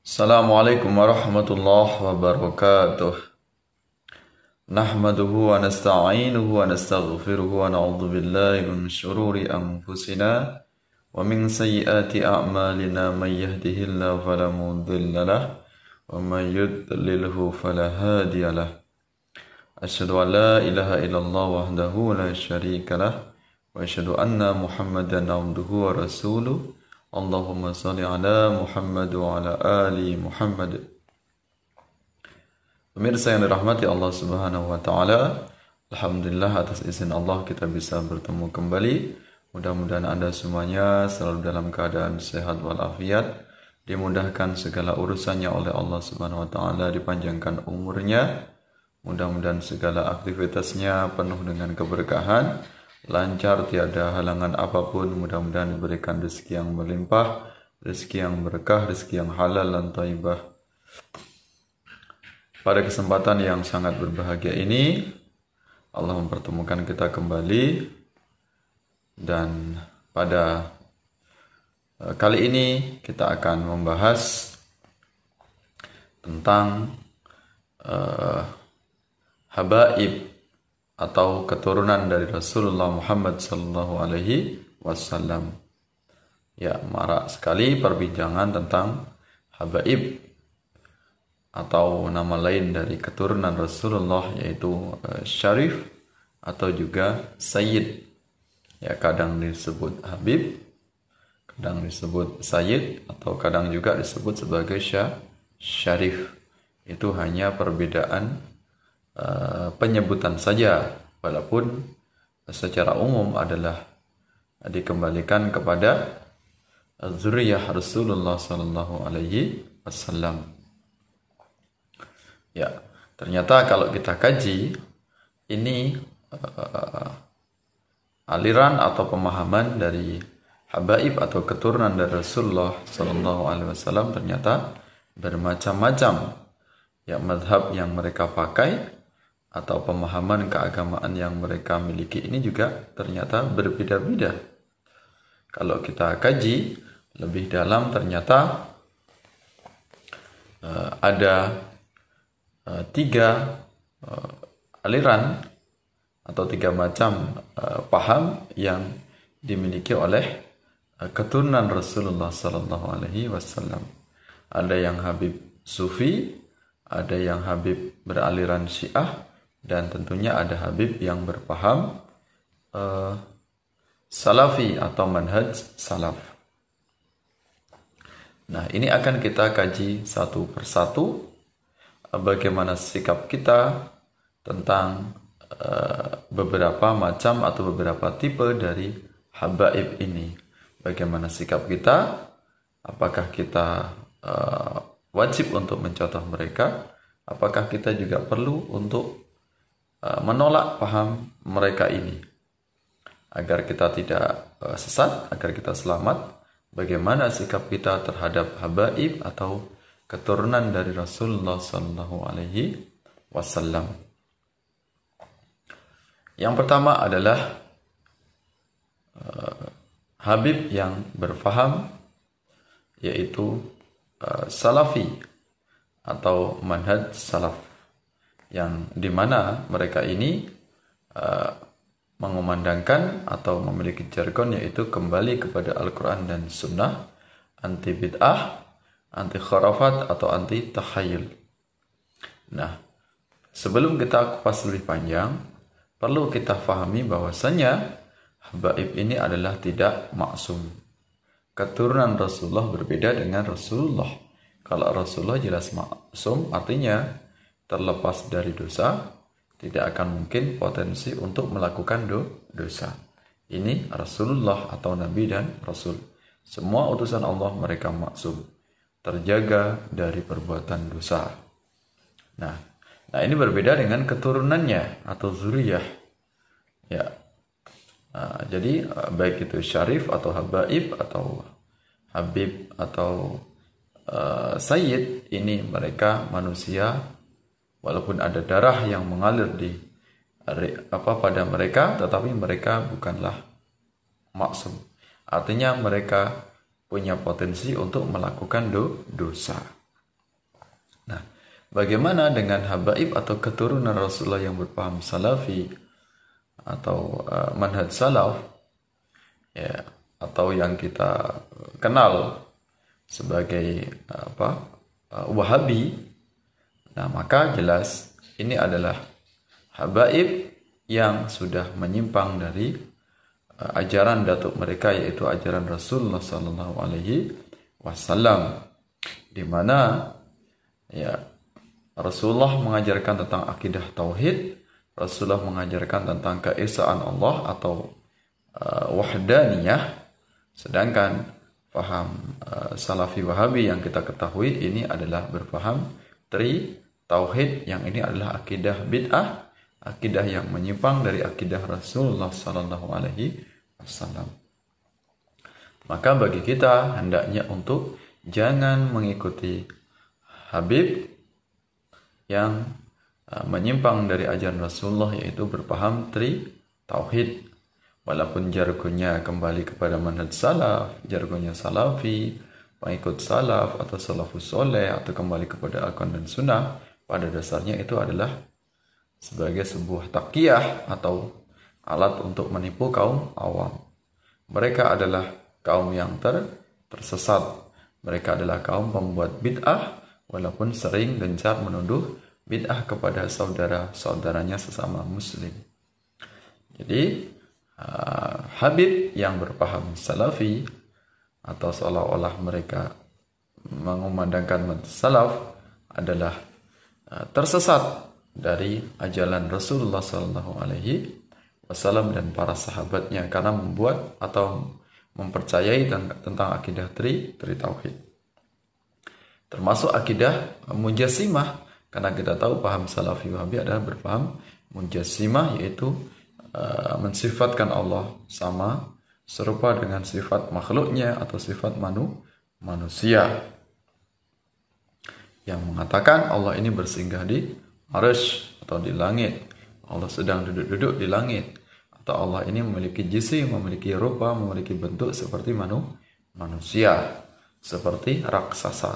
Assalamualaikum warahmatullahi wabarakatuh. Nahmaduhu wa nasta'inuhu wa nastaghfiruhu wa na'udzu billahi min syururi anfusina wa min sayyiati a'malina may yahdihillahu fala mudilla lahu wa may yudlilhu fala hadiya lahu. Asyhadu an la ilaha illallah wahdahu la syarika lahu wa asyhadu anna Muhammadan abduhu wa rasuluh. Allahumma salli ala Muhammad wa ala ali Muhammad. Pemirsa yang dirahmati Allah Subhanahu wa taala, alhamdulillah atas izin Allah kita bisa bertemu kembali. Mudah-mudahan Anda semuanya selalu dalam keadaan sehat walafiat, dimudahkan segala urusannya oleh Allah Subhanahu wa taala, dipanjangkan umurnya. Mudah-mudahan segala aktivitasnya penuh dengan keberkahan, lancar, tiada halangan apapun. Mudah-mudahan diberikan rezeki yang berlimpah, rezeki yang berkah, rezeki yang halal dan thayyibah. Pada kesempatan yang sangat berbahagia ini, Allah mempertemukan kita kembali, dan pada kali ini kita akan membahas tentang habaib atau keturunan dari Rasulullah Muhammad sallallahu alaihi wasallam. Ya, marak sekali perbincangan tentang habaib atau nama lain dari keturunan Rasulullah, yaitu Syarif atau juga Sayyid. Ya, kadang disebut Habib, kadang disebut Sayyid, atau kadang juga disebut sebagai Syarif. Itu hanya perbedaan penyebutan saja, walaupun secara umum adalah dikembalikan kepada zuriyah Rasulullah sallallahu alaihi wasallam. Ya, ternyata kalau kita kaji ini aliran atau pemahaman dari habaib atau keturunan dari Rasulullah sallallahu alaihi wasallam ternyata bermacam-macam. Ya, mazhab yang mereka pakai atau pemahaman keagamaan yang mereka miliki ini juga ternyata berbeda-beda. Kalau kita kaji lebih dalam, ternyata ada tiga aliran atau tiga macam paham yang dimiliki oleh keturunan Rasulullah sallallahu alaihi wasallam. Ada yang Habib Sufi, ada yang Habib beraliran Syiah, dan tentunya ada Habib yang berpaham Salafi atau manhaj Salaf. Nah, ini akan kita kaji satu persatu, bagaimana sikap kita tentang beberapa macam atau beberapa tipe dari habaib ini. Bagaimana sikap kita? Apakah kita wajib untuk mencontoh mereka? Apakah kita juga perlu untuk menolak paham mereka ini agar kita tidak sesat, agar kita selamat? Bagaimana sikap kita terhadap habaib atau keturunan dari Rasulullah sallallahu alaihi wasallam? Yang pertama adalah habib yang berfaham, yaitu Salafi atau manhaj Salaf, yang dimana mereka ini mengumandangkan atau memiliki jargon, yaitu kembali kepada Al-Quran dan Sunnah, anti bid'ah, anti khurafat atau anti takhayul. Nah, sebelum kita kupas lebih panjang, perlu kita fahami bahwasanya habaib ini adalah tidak maksum. Keturunan Rasulullah berbeda dengan Rasulullah. Kalau Rasulullah jelas maksum, artinya terlepas dari dosa, tidak akan mungkin potensi untuk melakukan dosa. Ini Rasulullah atau Nabi dan Rasul. Semua utusan Allah mereka maksum, terjaga dari perbuatan dosa. Nah, ini berbeda dengan keturunannya atau zuriyah. Ya, jadi baik itu Syarif atau Habaib atau Habib atau Sayyid, ini mereka manusia, walaupun ada darah yang mengalir pada mereka, tetapi mereka bukanlah maksum. Artinya mereka punya potensi untuk melakukan dosa. bagaimana dengan habaib atau keturunan Rasulullah yang berpaham salafi atau manhaj salaf, ya, atau yang kita kenal sebagai Wahabi? Nah, maka jelas ini adalah habaib yang sudah menyimpang dari ajaran datuk mereka, yaitu ajaran Rasulullah Sallallahu Alaihi Wasallam, di mana ya Rasulullah mengajarkan tentang akidah tauhid, Rasulullah mengajarkan tentang keesaan Allah atau wahdaniyah, sedangkan paham Salafi Wahabi yang kita ketahui ini adalah berpaham tauhid, yang ini adalah akidah bid'ah, akidah yang menyimpang dari akidah Rasulullah Sallallahu Alaihi Wasallam. Maka bagi kita hendaknya untuk jangan mengikuti Habib yang menyimpang dari ajaran Rasulullah, yaitu berpaham tauhid, walaupun jargonnya kembali kepada manhaj salaf, jargonnya salafi, pengikut salaf atau salafus soleh, atau kembali kepada Al-Quran dan Sunnah. Pada dasarnya itu adalah sebagai sebuah takyah atau alat untuk menipu kaum awam. Mereka adalah kaum yang tersesat. Mereka adalah kaum pembuat bid'ah, walaupun sering gencar menuduh bid'ah kepada saudara-saudaranya sesama muslim. Jadi Habib yang berpaham salafi atau seolah-olah mereka mengumandangkan salaf adalah tersesat dari ajaran Rasulullah Sallallahu Alaihi Wasallam dan para sahabatnya, karena membuat atau mempercayai tentang akidah tauhid, termasuk akidah mujassimah, karena kita tahu paham Salafi Wahabi adalah berpaham mujassimah, yaitu mensifatkan Allah sama serupa dengan sifat makhluknya atau sifat manusia, yang mengatakan Allah ini bersinggah di arsy atau di langit, Allah sedang duduk-duduk di langit, atau Allah ini memiliki jisim, memiliki rupa, memiliki bentuk seperti manusia, seperti raksasa.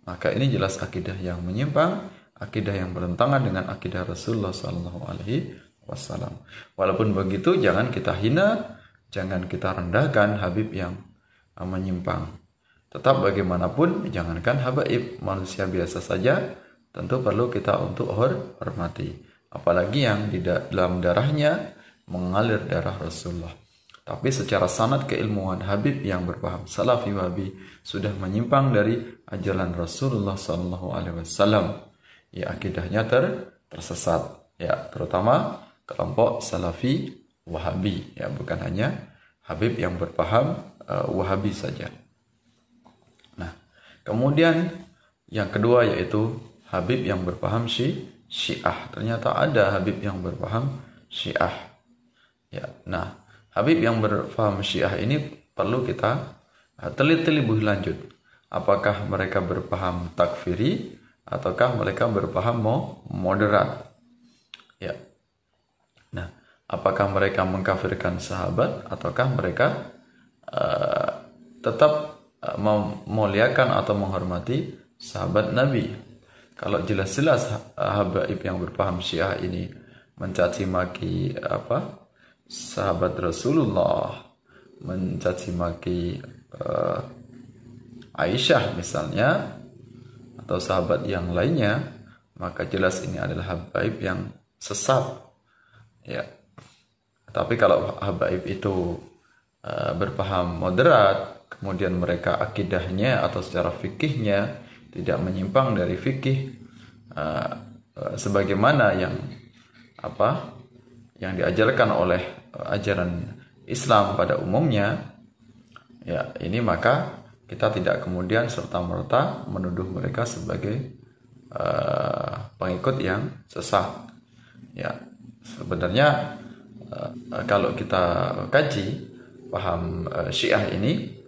Maka ini jelas akidah yang menyimpang, akidah yang bertentangan dengan akidah Rasulullah SAW. Walaupun begitu, jangan kita hina, jangan kita rendahkan Habib yang menyimpang. Tetap bagaimanapun, jangankan habaib, manusia biasa saja tentu perlu kita untuk hormati. Apalagi yang di dalam darahnya mengalir darah Rasulullah. Tapi secara sanad keilmuan Habib yang berpaham Salafi Wahabi sudah menyimpang dari ajaran Rasulullah SAW. Ya, akidahnya tersesat. Ya, terutama kelompok Salafi Wahabi. Ya, bukan hanya Habib yang berpaham Wahabi saja. Nah, kemudian yang kedua yaitu Habib yang berpaham Syiah. Ternyata ada Habib yang berpaham Syiah. Ya, nah, Habib yang berpaham Syiah ini perlu kita teliti lebih lanjut. Apakah mereka berpaham takfiri ataukah mereka berpaham moderat? Ya. Nah, apakah mereka mengkafirkan sahabat ataukah mereka tetap memuliakan atau menghormati sahabat Nabi? Kalau jelas-jelas habaib yang berpaham Syiah ini mencaci maki sahabat Rasulullah, mencaci maki Aisyah misalnya, atau sahabat yang lainnya, maka jelas ini adalah habaib yang sesat. Ya. Tapi kalau habaib itu berpaham moderat, kemudian mereka akidahnya atau secara fikihnya tidak menyimpang dari fikih sebagaimana yang diajarkan oleh ajaran Islam pada umumnya, ya, ini maka kita tidak kemudian serta-merta menuduh mereka sebagai pengikut yang sesat. Ya, sebenarnya kalau kita kaji paham Syiah ini,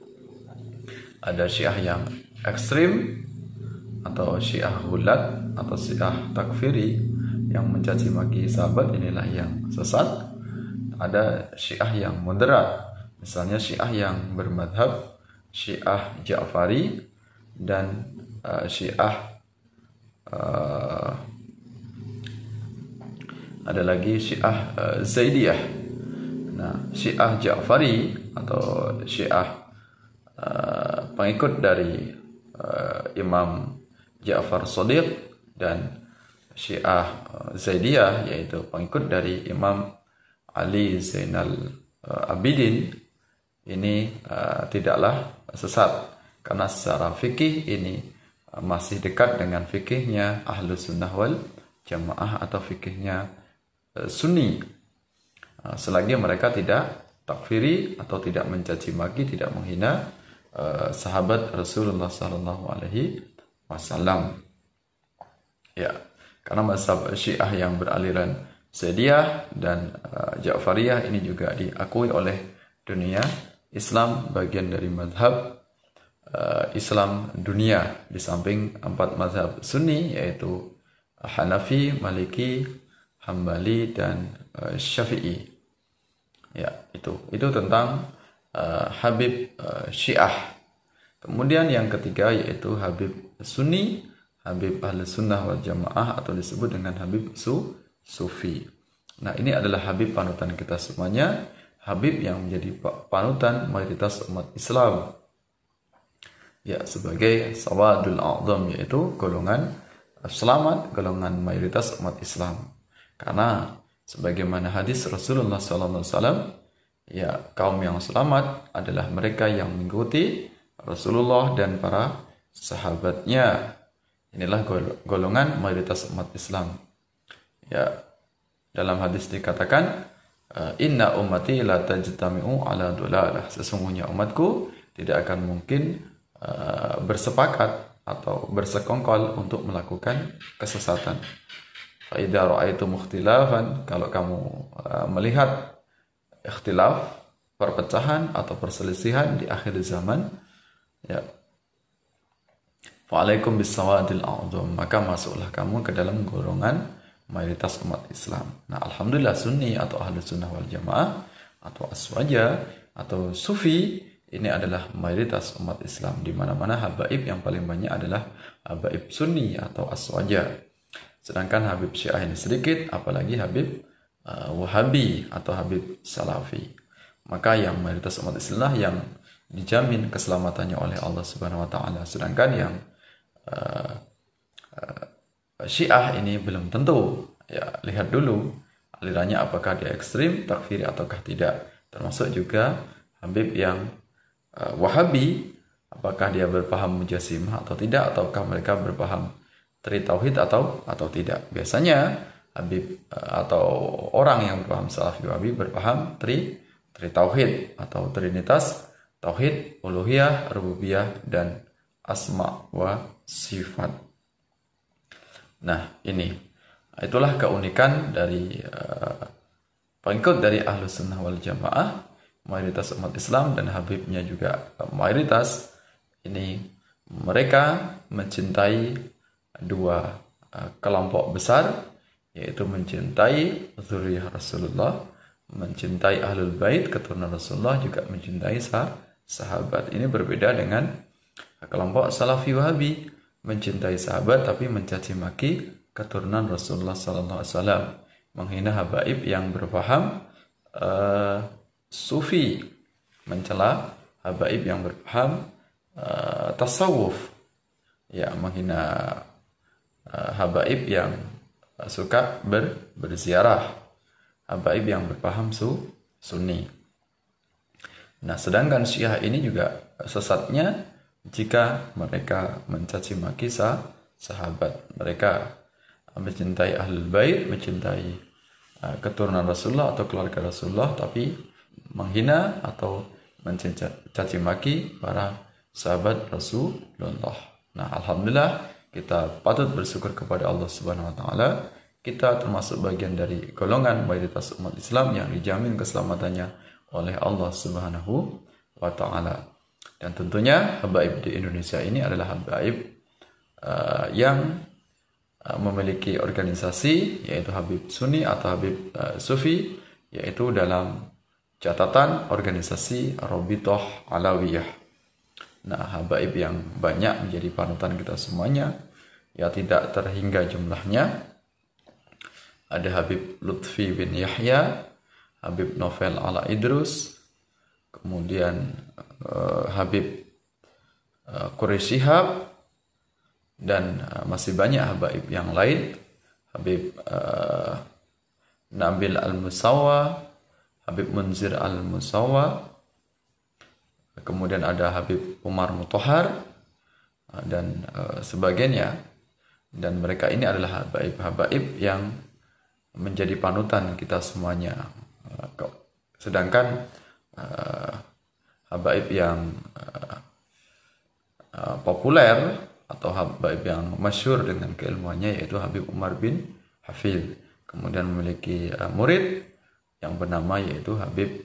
ada Syiah yang ekstrim atau Syiah hulat atau Syiah takfiri yang mencaci maki sahabat, inilah yang sesat. Ada Syiah yang moderat, misalnya Syiah yang bermadhab Syiah Ja'fari dan Syiah uh, ada lagi Syiah Zaidiyah. Nah, Syiah Ja'fari atau Syiah pengikut dari Imam Ja'far Shadiq, dan Syiah Zaidiyah yaitu pengikut dari Imam Ali Zainal Abidin, ini tidaklah sesat karena secara fikih ini masih dekat dengan fikihnya Ahlus Sunnah wal Jamaah atau fikihnya Sunni, selagi mereka tidak takfiri atau tidak mencaci maki, tidak menghina sahabat Rasulullah Sallallahu Alaihi Wasallam. Ya, karena mazhab Syiah yang beraliran Zaidiyah dan Ja'fariyah ini juga diakui oleh dunia Islam, bagian dari mazhab Islam dunia, di samping 4 mazhab Sunni yaitu Hanafi, Maliki, Hambali, dan Syafi'i. Ya, itu tentang Habib Syiah. Kemudian yang ketiga yaitu Habib Sunni, Habib Ahlus Sunnah wal Jamaah atau disebut dengan Habib Sufi. Nah, ini adalah Habib panutan kita semuanya, Habib yang menjadi panutan mayoritas umat Islam. Ya, sebagai Sawadul A'zam, yaitu golongan selamat, golongan mayoritas umat Islam. Karena sebagaimana hadis Rasulullah SAW, ya, kaum yang selamat adalah mereka yang mengikuti Rasulullah dan para sahabatnya. Inilah golongan mayoritas umat Islam. Ya, dalam hadis dikatakan, inna ummati la tajtami'u ala dulalah. Sesungguhnya umatku tidak akan mungkin bersepakat atau bersekongkol untuk melakukan kesesatan. Fa idza ra'aitum ikhtilafan, kalau kamu melihat ikhtilaf, perpecahan atau perselisihan di akhir zaman, ya, fa'alaikum bisawadil a'zam, maka masuklah kamu ke dalam golongan mayoritas umat Islam. Nah, alhamdulillah Sunni atau Ahlus Sunnah wal Jamaah atau Aswaja atau Sufi ini adalah mayoritas umat Islam, di mana-mana habaib yang paling banyak adalah habaib Sunni atau Aswaja. Sedangkan Habib Syiah ini sedikit, apalagi Habib Wahabi atau Habib Salafi. Maka yang mayoritas umat Islam yang dijamin keselamatannya oleh Allah Subhanahu wa taala. Sedangkan yang Syiah ini belum tentu. Ya, lihat dulu alirannya, apakah dia ekstrim, takfiri ataukah tidak. Termasuk juga Habib yang Wahabi, apakah dia berpaham mujassimah atau tidak, ataukah mereka berpaham tri tauhid atau tidak. Biasanya Habib atau orang yang berpaham Salafi Wahabi berpaham tri tauhid atau trinitas, tauhid, uluhiyah, rububiyah, dan asma wa sifat. Nah, itulah keunikan dari pengikut dari Ahlus Sunnah wal Jamaah, mayoritas umat Islam, dan Habibnya juga mayoritas. Ini mereka mencintai dua kelompok besar, yaitu mencintai zuriyah Rasulullah, mencintai Ahlul Bait, keturunan Rasulullah, juga mencintai sahabat. Ini berbeda dengan kelompok Salafi Wahabi, mencintai sahabat tapi mencaci maki keturunan Rasulullah SAW, menghina habaib yang berpaham Sufi, mencela habaib yang berpaham tasawuf, ya, menghina habaib yang suka berziarah, habaib yang berpaham Sunni. Nah, sedangkan Syiah ini juga sesatnya jika mereka mencaci maki sahabat. Mereka mencintai Ahlul Bait, mencintai keturunan Rasulullah atau keluarga Rasulullah, tapi menghina atau mencaci maki para sahabat Rasulullah. Nah, alhamdulillah kita patut bersyukur kepada Allah Subhanahu wa taala. Kita termasuk bagian dari golongan mayoritas umat Islam yang dijamin keselamatannya oleh Allah Subhanahu wa taala. Dan tentunya habaib di Indonesia ini adalah habaib yang memiliki organisasi, yaitu Habib Sunni atau Habib Sufi, yaitu dalam catatan organisasi Rabithah Alawiyah. Nah, habaib yang banyak menjadi panutan kita semuanya, ya tidak terhingga jumlahnya. Ada Habib Lutfi bin Yahya, Habib Novel Ala Idrus, kemudian Habib Quraish Shihab, dan masih banyak habaib yang lain. Habib Nabil Al-Musawa, Habib Munzir Al-Musawa, kemudian ada Habib Umar Mutahar, dan sebagainya. Dan mereka ini adalah habaib-habaib yang menjadi panutan kita semuanya. Sedangkan habaib yang populer atau habaib yang masyhur dengan keilmuannya yaitu Habib Umar bin Hafid. Kemudian memiliki murid yang bernama yaitu Habib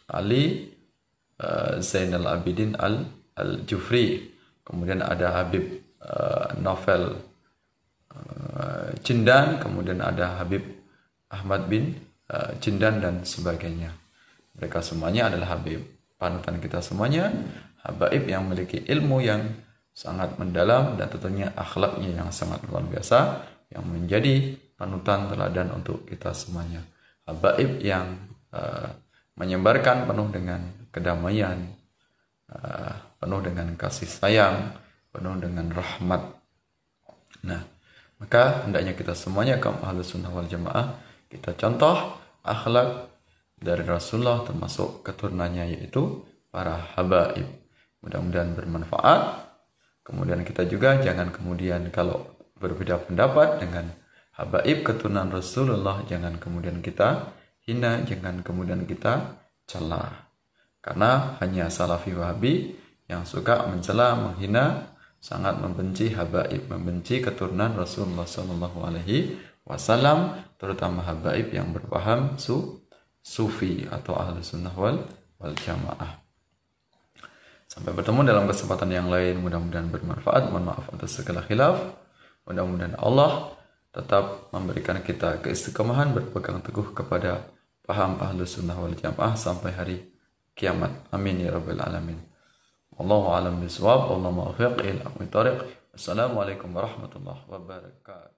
Ali Zainal Abidin Al-Jufri. Kemudian ada Habib Novel Cindan, kemudian ada Habib Ahmad bin Cindan, dan sebagainya. Mereka semuanya adalah habib panutan kita semuanya, habaib yang memiliki ilmu yang sangat mendalam dan tentunya akhlaknya yang sangat luar biasa, yang menjadi panutan teladan untuk kita semuanya. Habaib yang menyebarkan penuh dengan kedamaian, penuh dengan kasih sayang, penuh dengan rahmat. Nah, maka hendaknya kita semuanya kaum Ahlus Sunnah wal Jamaah kita contoh akhlak dari Rasulullah, termasuk keturunannya yaitu para habaib. Mudah-mudahan bermanfaat. Kemudian kita juga jangan kemudian kalau berbeda pendapat dengan habaib keturunan Rasulullah, jangan kemudian kita hina, jangan kemudian kita cela. Karena hanya Salafi Wahabi yang suka mencela, menghina, sangat membenci habaib, membenci keturunan Rasulullah SAW, terutama habaib yang berpaham sufi atau Ahlus Sunnah wal Jamaah. Sampai bertemu dalam kesempatan yang lain, mudah-mudahan bermanfaat. Mohon maaf atas segala khilaf. Mudah-mudahan Allah tetap memberikan kita keistiqomahan berpegang teguh kepada paham Ahlus Sunnah wal Jamaah sampai hari kiamat. Amin ya rabbal alamin. Wallahu a'lam bishawab. Allahumma waffiq ila aqwamit thoriq. Assalamualaikum warahmatullahi wabarakatuh.